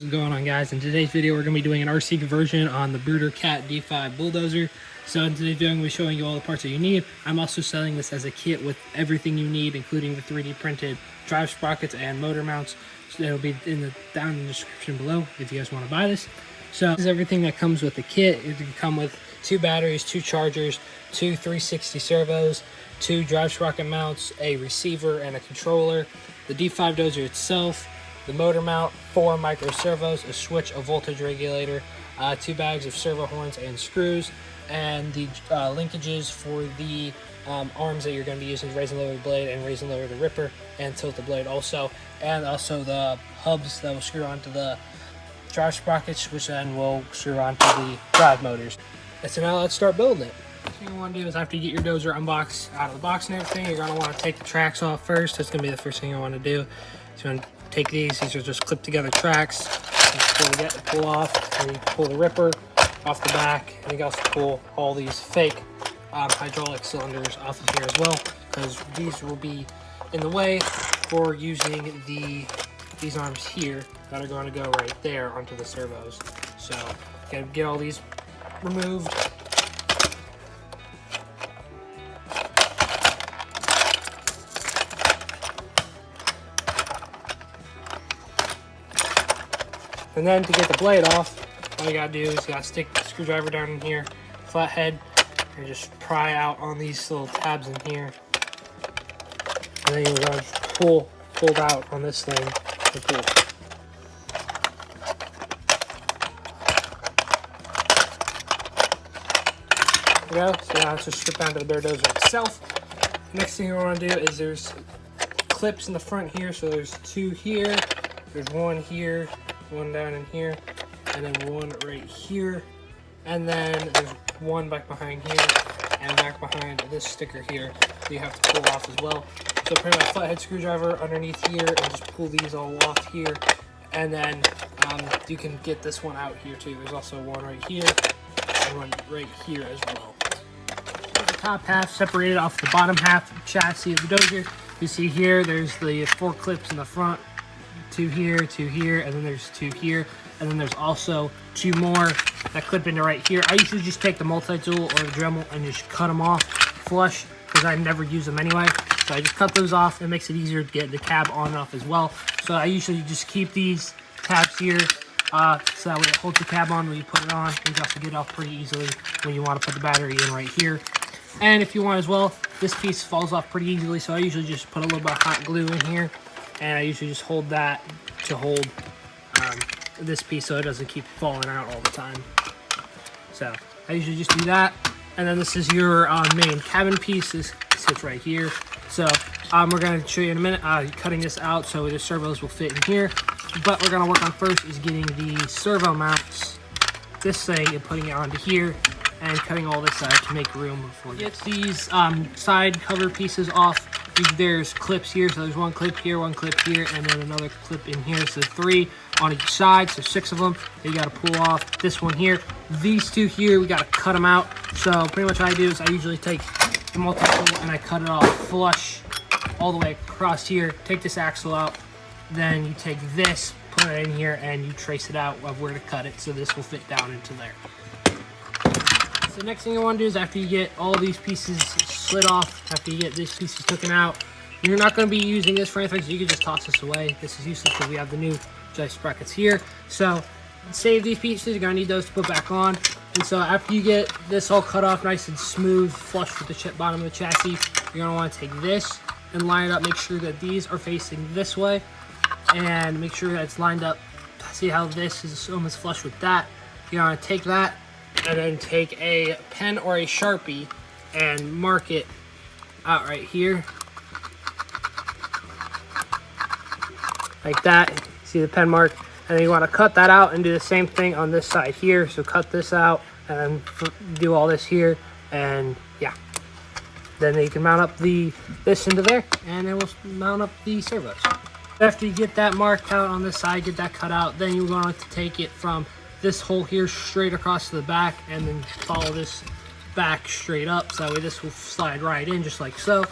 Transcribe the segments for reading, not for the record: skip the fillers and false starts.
What's going on, guys? In today's video we're going to be doing an RC conversion on the Bruder Cat D5 bulldozer. So in today's video I'm going to be showing you all the parts that you need. I'm also selling this as a kit with everything you need, including the 3D printed drive sprockets and motor mounts. So it'll be down in the description below if you guys want to buy this. So this is everything that comes with the kit. It can come with 2 batteries, 2 chargers, 2 360 servos, 2 drive sprocket mounts, a receiver and a controller, the D5 dozer itself, the motor mount, 4 micro servos, a switch, a voltage regulator, 2 bags of servo horns and screws, and the linkages for the arms that you're going to be using to raise and lower the blade and raise and lower the ripper and tilt the blade also, and also the hubs that will screw onto the drive sprockets, which then will screw onto the drive motors. And so now let's start building it. First thing you want to do is after you get your dozer unboxed out of the box and everything, you're going to want to take the tracks off first. That's going to be the first thing you want to do. So you're going to take these are just clipped together tracks. You pull off, and you pull the ripper off the back, and you can also pull all these fake hydraulic cylinders off of here as well, because these will be in the way for using these arms here that are going to go right there onto the servos. So you gotta get all these removed. And then to get the blade off, all you gotta do is you gotta stick the screwdriver down in here, flathead, and just pry out on these little tabs in here. And then you're gonna pull out on this thing and pull. There we go. So now let's just strip down to the bare dozer itself. Next thing you want to do is there's clips in the front here. So there's 2 here, there's 1 here, 1 down in here, and then 1 right here, and then there's 1 back behind here and back behind this sticker here that you have to pull off as well. So pretty much flathead screwdriver underneath here and just pull these all off here, and then you can get this one out here too. There's also 1 right here and 1 right here as well. The top half separated off the bottom half of the chassis of the dozer. You see here there's the 4 clips in the front, 2 here, 2 here, and then there's 2 here, and then there's also 2 more that clip into right here. I usually just take the multi-tool or the Dremel and just cut them off flush, because I never use them anyway. So I just cut those off. It makes it easier to get the cab on and off as well. So I usually just keep these tabs here, so that way it holds the cab on when you put it on. You can also get it off pretty easily when you want to put the battery in right here. And if you want as well, this piece falls off pretty easily, so I usually just put a little bit of hot glue in here, and I usually just hold that to hold this piece so it doesn't keep falling out all the time. So I usually just do that. And then this is your main cabin piece. This sits right here. So we're going to show you in a minute cutting this out so the servos will fit in here. But we're going to work on first is getting the servo mounts, this thing, and putting it onto here and cutting all this out to make room for get these side cover pieces off. There's clips here, so there's 1 clip here, 1 clip here, and then another clip in here. So 3 on each side, so 6 of them that you got to pull off. This one here, these 2 here, we got to cut them out. So pretty much what I do is I usually take the multi-tool and I cut it off flush all the way across here. Take this axle out, then you take this, put it in here, and you trace it out of where to cut it, so this will fit down into there. So the next thing you want to do is after you get all these pieces slid off, after you get these pieces taken out, you're not going to be using this for anything, so you can just toss this away. This is useless because we have the new drive sprockets here. So save these pieces, you're going to need those to put back on. And so after you get this all cut off nice and smooth, flush with the bottom of the chassis, you're going to want to take this and line it up. Make sure that these are facing this way, and make sure that it's lined up. See how this is almost flush with that. You're going to take that and then take a pen or a Sharpie and mark it out right here like that. See the pen mark, and then you want to cut that out and do the same thing on this side here. So cut this out and then do all this here, and yeah, then you can mount up this into there, and then we'll mount up the servos. After you get that marked out on this side, get that cut out, then you're going to take it from this hole here straight across to the back, and then follow this back straight up, so that way this will slide right in just like so.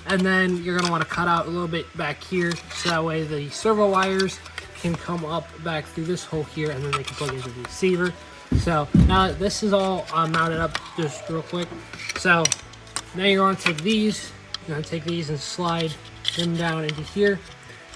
And then you're going to want to cut out a little bit back here, so that way the servo wires can come up back through this hole here, and then they can plug into the receiver. So now that this is all mounted up just real quick. So now you're going to take these. You're going to take these and slide them down into here.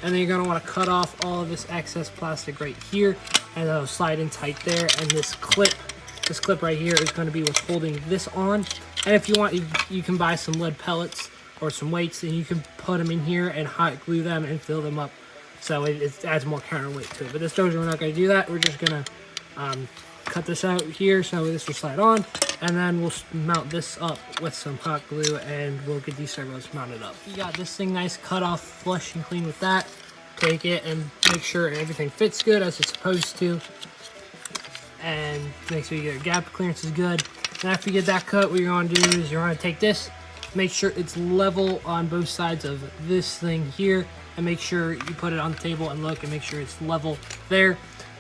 And then you're going to want to cut off all of this excess plastic right here. And that'll slide in tight there. And this clip right here is going to be what's holding this on. And if you want, you can buy some lead pellets or some weights, and you can put them in here and hot glue them and fill them up. So it adds more counterweight to it. But this dozer, we're not going to do that. We're just going to cut this out here so this will slide on. And then we'll mount this up with some hot glue, and we'll get these servos mounted up. You got this thing nice cut off, flush and clean with that. Take it and make sure everything fits good as it's supposed to. And make sure your gap clearance is good. And after you get that cut, what you're going to do is you're going to take this, make sure it's level on both sides of this thing here, and make sure you put it on the table and look and make sure it's level there.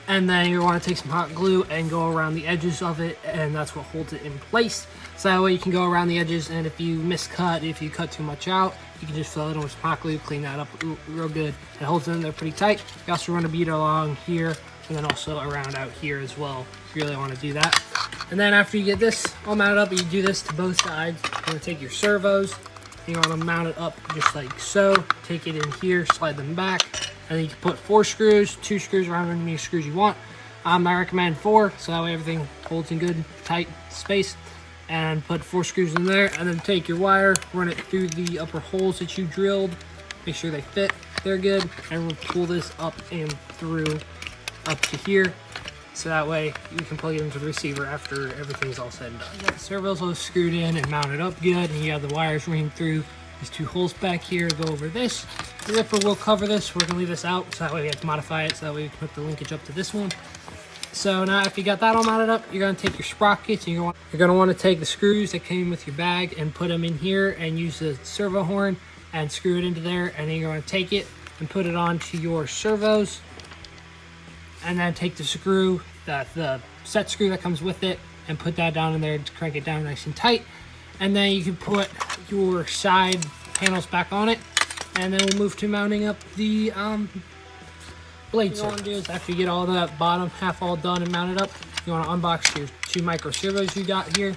And then you want to take some hot glue and go around the edges of it, and that's what holds it in place. So that way you can go around the edges, and if you miscut, if you cut too much out, you can just fill it in with some hot glue, clean that up real good. It holds it in there pretty tight. You also run a bead along here, and then also around out here as well, if you really want to do that. And then after you get this all mounted up, you do this to both sides. You want to take your servos, you want to mount it up just like so. Take it in here, slide them back. And then you can put 4 screws, 2 screws, around how many screws you want. I recommend 4, so that way everything holds in good, tight space. And put 4 screws in there, and then take your wire, run it through the upper holes that you drilled. Make sure they fit, they're good. And we'll pull this up and through, up to here. So that way you can plug it into the receiver after everything's all said and done. You got the servos all screwed in and mounted up good, and you have the wires running through these 2 holes back here to go over this. The zipper will cover this. We're gonna leave this out, so that way we have to modify it, so that way we can hook the linkage up to this one. So now after you got that all mounted up, you're gonna take your sprockets, and you're gonna want to take the screws that came with your bag and put them in here, and use the servo horn and screw it into there. And then you're gonna take it and put it onto your servos, and then take the screw, the set screw that comes with it, and put that down in there to crank it down nice and tight. And then you can put your side panels back on it, and then we'll move to mounting up the blades. What you want to do is after you get all that bottom half all done and mounted up, you want to unbox your 2 micro servos you got here,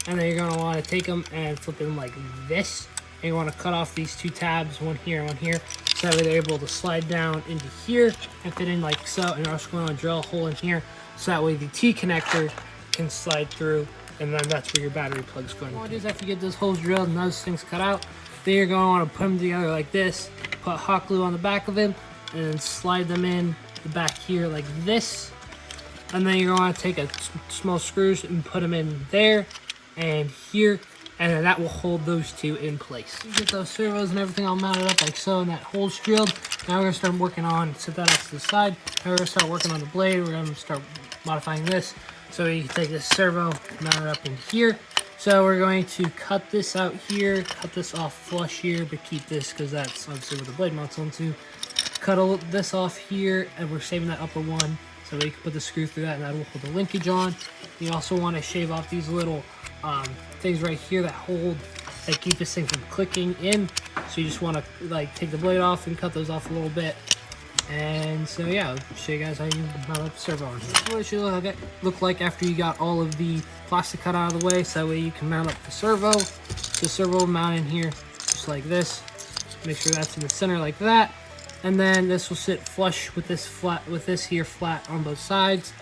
and then you're going to want to take them and flip them like this. And you want to cut off these 2 tabs, one here and one here, so that way they're able to slide down into here and fit in like so. And you're also going to drill a hole in here, so that way the T connector can slide through, and then that's where your battery plug's going to be. After you get those holes drilled and those things cut out, then you're going to want to put them together like this, put hot glue on the back of them, and then slide them in the back here like this. And then you're going to want to take a small screws and put them in there and here, and then that will hold those 2 in place. You get those servos and everything all mounted up like so, and that hole's drilled. Now we're going to start working on, set that off to the side. Now we're going to start working on the blade. We're going to start modifying this. So you can take this servo, mount it up in here. So we're going to cut this out here, cut this off flush here, but keep this because that's obviously where the blade mounts onto. Cut this off here, and we're saving that upper one so we can put the screw through that, and that will hold the linkage on. You also want to shave off these little things right here that keep this thing from clicking in. So you just want to like take the blade off and cut those off a little bit. And so yeah, I'll show you guys how you mount up the servo on here. This is what it should look like after you got all of the plastic cut out of the way, so that way you can mount up the servo. The servo will mount in here just like this. Make sure that's in the center like that. And then this will sit flush with this flat on both sides.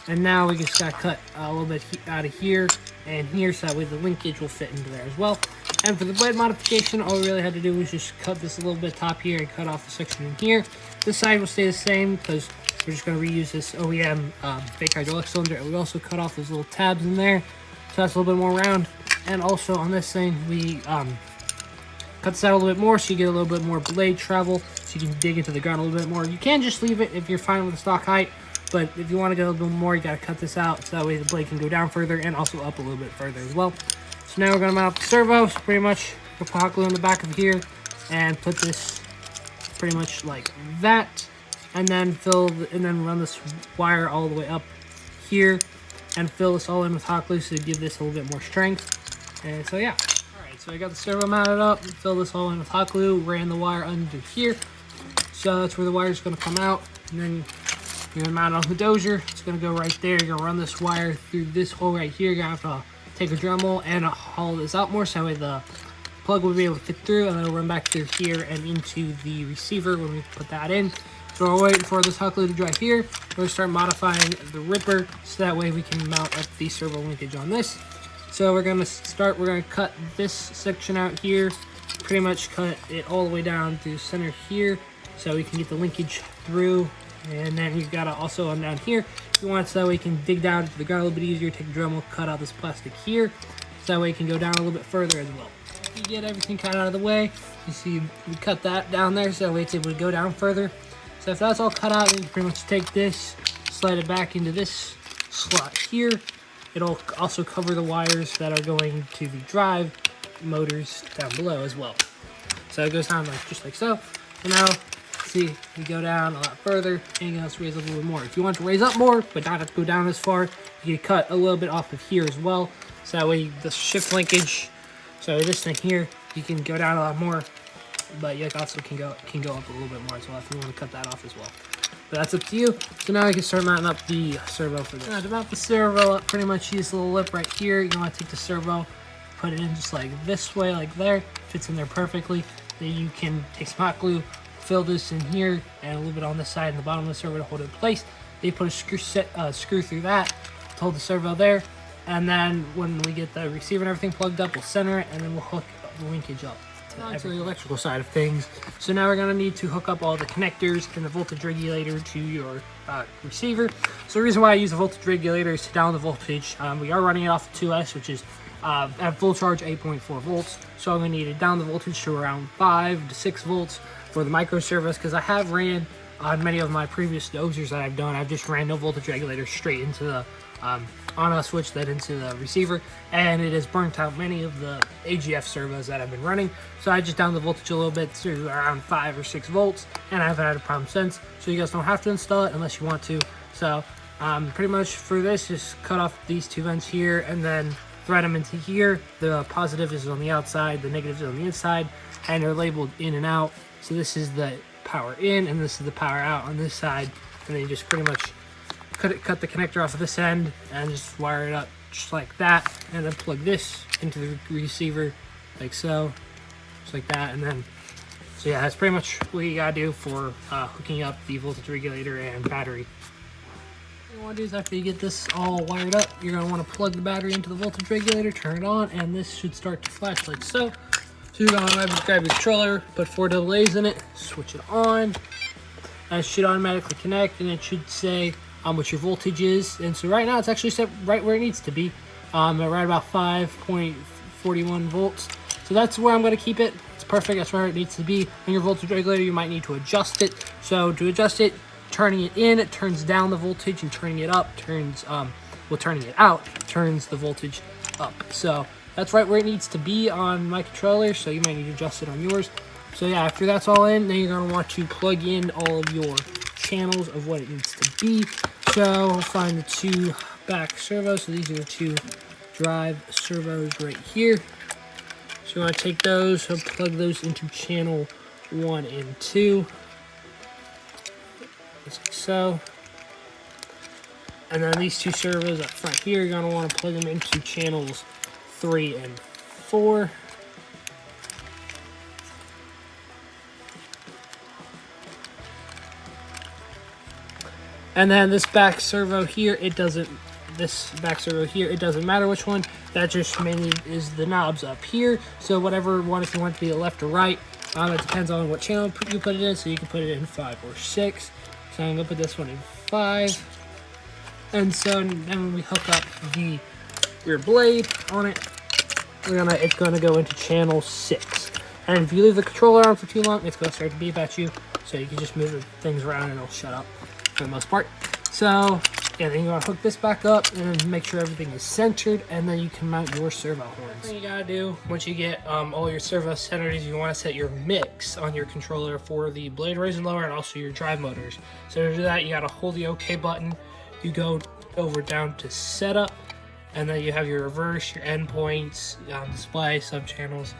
And now we just gotta cut a little bit out of here and here, so that way the linkage will fit into there as well. And for the blade modification, all we really had to do was just cut this a little bit top here and cut off the section in here. This side will stay the same because we're just going to reuse this OEM fake hydraulic cylinder. And we also cut off those little tabs in there, so that's a little bit more round. And also on this thing, we cut this out a little bit more so you get a little bit more blade travel, so you can dig into the ground a little bit more. You can just leave it if you're fine with the stock height, but if you want to get a little bit more, you got to cut this out so that way the blade can go down further and also up a little bit further as well. So now we're going to mount up the servos, pretty much. We'll put hot glue on the back of here and put this pretty much like that, and then run this wire all the way up here and fill this all in with hot glue to give this a little bit more strength. And so yeah. Alright, so I got the servo mounted up, fill this all in with hot glue, ran the wire under here. So that's where the wire is going to come out, and then You're gonna mount it on the dozer. It's gonna go right there. You're gonna run this wire through this hole right here. You're gonna have to take a Dremel and haul this out more so that way the plug will be able to fit through, and then it'll run back through here and into the receiver when we put that in. So we're waiting for this hot glue to dry here. We're gonna start modifying the ripper so that way we can mount up the servo linkage on this. So we're gonna cut this section out here, pretty much cut it all the way down to center here so we can get the linkage through. And then you've got to also on down here, you want it so that way you can dig down to the ground a little bit easier, take a Dremel, cut out this plastic here, so that way you can go down a little bit further as well. You get everything cut out of the way, you see we cut that down there so that way it's able to go down further. So if that's all cut out, then you pretty much take this, slide it back into this slot here. It'll also cover the wires that are going to the drive motors down below as well. So it goes down like just like so. And now, see, you go down a lot further, and you can also raise up a little more. If you want to raise up more, but not have to go down as far, you can cut a little bit off of here as well. So that way the shift linkage, so this thing here, you can go down a lot more, but you also can go up a little bit more as well if you want to cut that off as well. But that's up to you. So now you can start mounting up the servo for this. Now to mount the servo up, pretty much use the little lip right here. You want to take the servo, put it in just like this way, like there. Fits in there perfectly. Then you can take some hot glue, fill this in here, and a little bit on this side and the bottom of the servo to hold it in place. Then you put a screw through that to hold the servo there. And then when we get the receiver and everything plugged up, we'll center it, and then we'll hook the linkage up to the electrical side of things. So now we're going to need to hook up all the connectors and the voltage regulator to your receiver. So the reason why I use the voltage regulator is to down the voltage. We are running it off of 2S, which is at full charge 8.4 volts. So I'm going to need to down the voltage to around 5 to 6 volts for the micro servos, because I have ran on many of my previous dozers that I've done. I've just ran no voltage regulator straight into the on-off switch, that into the receiver, and it has burnt out many of the AGF servos that I've been running. So I just downed the voltage a little bit to around 5 or 6 volts, and I haven't had a problem since. So you guys don't have to install it unless you want to. So pretty much for this, just cut off these two vents here and then thread them into here. The positive is on the outside, the negative is on the inside, and they're labeled in and out. So this is the power in and this is the power out on this side, and then you just pretty much cut the connector off of this end and just wire it up just like that, and then plug this into the receiver like so, just like that. And then so yeah, that's pretty much what you gotta do for hooking up the voltage regulator and battery. What you want to do is, after you get this all wired up, you're going to want to plug the battery into the voltage regulator, turn it on, and this should start to flash like so. So you're going to grab your controller, put 4 AA's in it, switch it on, and it should automatically connect, and it should say what your voltage is. And so right now it's actually set right where it needs to be, at right about 5.41 volts. So that's where I'm going to keep it. It's perfect. That's where it needs to be. In your voltage regulator, you might need to adjust it. So to adjust it, turning it in, it turns down the voltage, and turning it up turns turning it out turns the voltage up. So that's right where it needs to be on my controller, so you might need to adjust it on yours. So yeah, after that's all in, then you're going to want to plug in all of your channels of what it needs to be. So we'll find the 2 back servos. So these are the 2 drive servos right here. So you want to take those, so plug those into channel 1 and 2. Just like so. And then these 2 servos up front here, you're going to want to plug them into channels 3 and 4. And then this back servo here, it doesn't matter which one. That just mainly is the knobs up here. So whatever one, if you want it to be a left or right, it depends on what channel you put it in. So you can put it in 5 or 6. So I'm gonna put this one in 5. And so then when we hook up the rear blade on it, it's gonna go into channel 6. And if you leave the controller on for too long, it's gonna start to beep at you. So you can just move things around and it'll shut up for the most part. So yeah, then you're gonna hook this back up and then make sure everything is centered, and then you can mount your servo horns. What you gotta do once you get all your servos centered is you want to set your mix on your controller for the blade raise and lower and also your drive motors. So to do that, you gotta hold the OK button, you go over down to setup, and then you have your reverse, your endpoints, display, sub channels,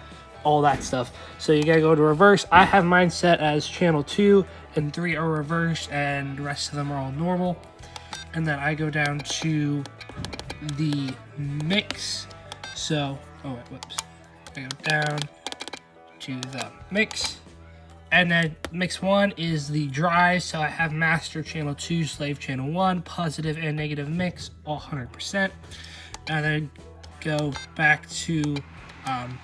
all that stuff. So you gotta go to reverse. I have mine set as channel 2 and 3 are reverse, and the rest of them are all normal. And then I go down to the mix. So, oh wait, whoops. I go down to the mix. And then mix 1 is the drive. So I have master channel 2, slave channel 1, positive and negative mix, all 100%. And then go back to, then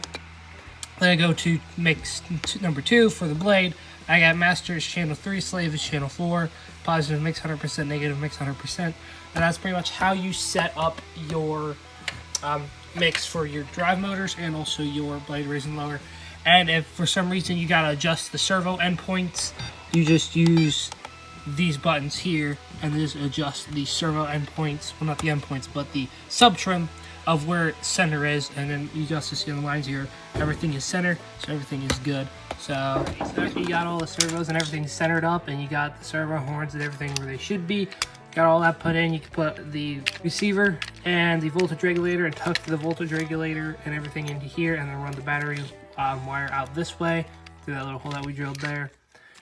I go to mix number 2 for the blade. I got master is channel 3, slave is channel 4, positive mix 100%, negative mix 100%. And that's pretty much how you set up your mix for your drive motors and also your blade raise and lower. And if for some reason you gotta adjust the servo endpoints, you just use these buttons here and just adjust the servo endpoints, well not the endpoints, but the sub trim of where center is, and then you just see on the lines here, everything is centered, so everything is good. So after you got all the servos and everything centered up, and you got the servo horns and everything where they should be, got all that put in, you can put the receiver and the voltage regulator and tuck the voltage regulator and everything into here, and then run the battery wire out this way through that little hole that we drilled there.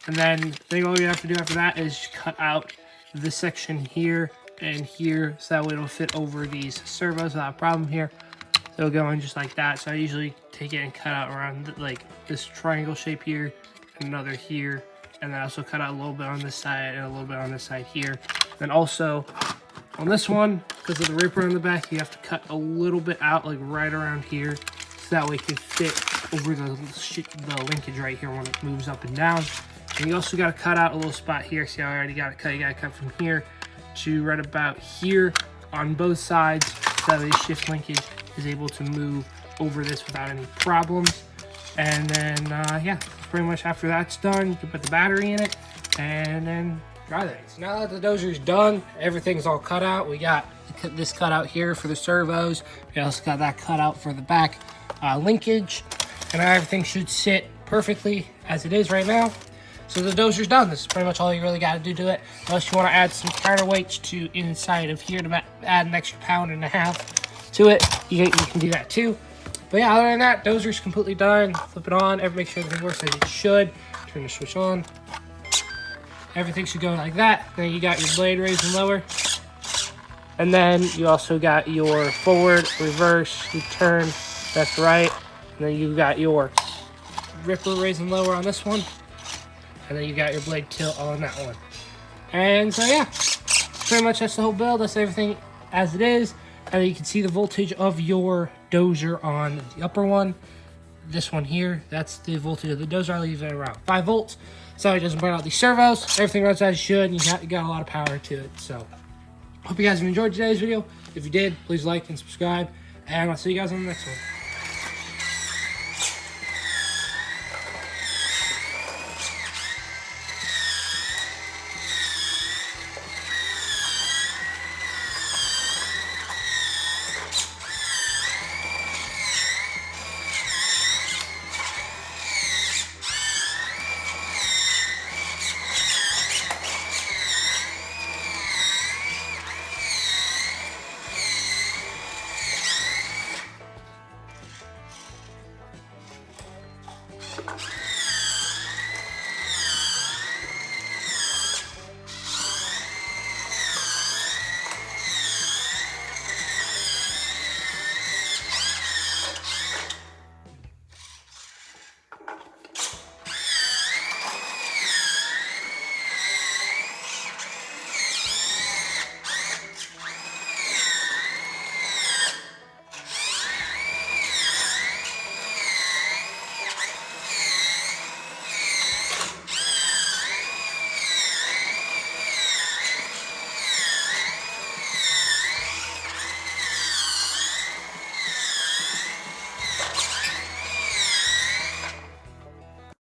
And then all you have to do after that is cut out this section here and here, so that way it'll fit over these servos without a problem here. So it'll go in just like that. So I usually take it and cut out around like this triangle shape here, and another here, and then also cut out a little bit on this side and a little bit on this side here. Then also on this one, because of the ripper on the back, you have to cut a little bit out, like right around here, so that way it can fit over the linkage right here when it moves up and down. And you also got to cut out a little spot here. See how I already got it cut? You got to cut from here to right about here on both sides, so that the shift linkage is able to move over this without any problems. And then yeah, pretty much after that's done, you can put the battery in it and then dry things. Now that the dozer's done, everything's all cut out. We got this cut out here for the servos. We also got that cut out for the back linkage, and everything should sit perfectly as it is right now. So the dozer's done. This is pretty much all you really got to do to it, unless you want to add some counterweights to inside of here to add an extra 1.5 pounds to it. You can do that too. But yeah, other than that, dozer's completely done. Flip it on, make sure everything works as it should. Turn the switch on. Everything should go like that. Then you got your blade raise and lower. And then you also got your forward, reverse, you turn, that's right. And then you got your ripper raise and lower on this one. And then you got your blade tilt on that one. And so yeah, pretty much that's the whole build. That's everything as it is. And then you can see the voltage of your dozer on the upper one. This one here, that's the voltage of the dozer. I leave it around 5 volts. So it doesn't burn out these servos. Everything runs as it should, and you got a lot of power to it. So hope you guys have enjoyed today's video. If you did, please like and subscribe. And I'll see you guys on the next one.